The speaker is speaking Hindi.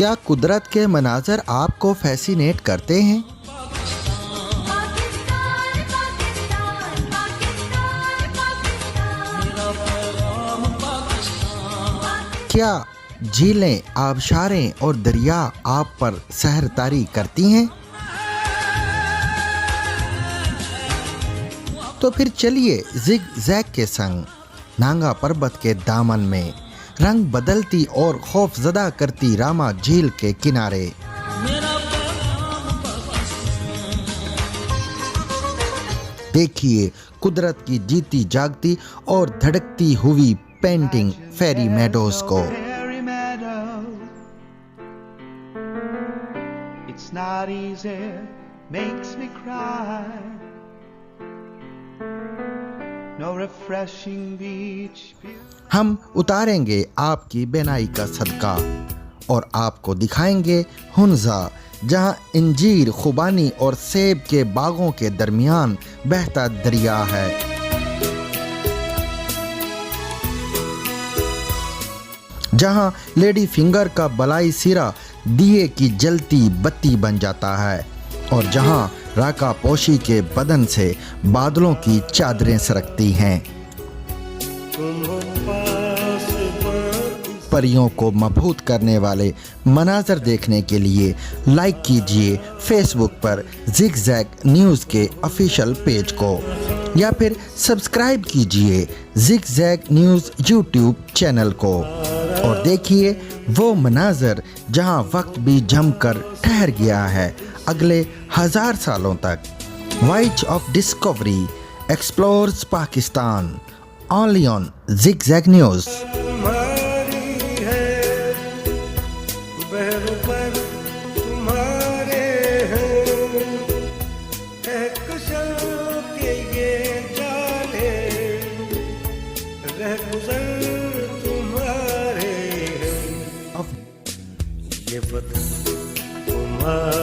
क्या कुदरत के मनाज़र आपको फैसिनेट करते हैं? क्या झीलें, आबशारें और दरिया आप पर सहरतारी करती हैं? तो फिर चलिए जिग जैग के संग नांगा पर्वत के दामन में रंग बदलती और खौफजदा करती रामा झील के किनारे देखिए कुदरत की जीती जागती और धड़कती हुई पेंटिंग फेरी मेडोज को। It's not easy, makes me cry. No refreshing beach view. हम उतारेंगे आपकी बेनाई का सदका और आपको दिखाएंगे हुन्जा, जहां इंजीर, खुबानी और सेब के बागों के दरमियान बहता दरिया है। जहां लेडी फिंगर का बलाई सिरा दिए की जलती बत्ती बन जाता है और जहां राका पोशी के बदन से बादलों की चादरें सरकती हैं। परियों को मबहूत करने वाले मनाजर देखने के लिए लाइक कीजिए फेसबुक पर जिग जैग न्यूज़ के ऑफिशियल पेज को या फिर सब्सक्राइब कीजिए Zig Zag News YouTube channel को और देखिए वो मनाजर जहां वक्त भी जमकर ठहर गया है अगले 1000 सालों तक। Voyage of discovery explores Pakistan only on Zig Zag News. ये वतन तुम्हारा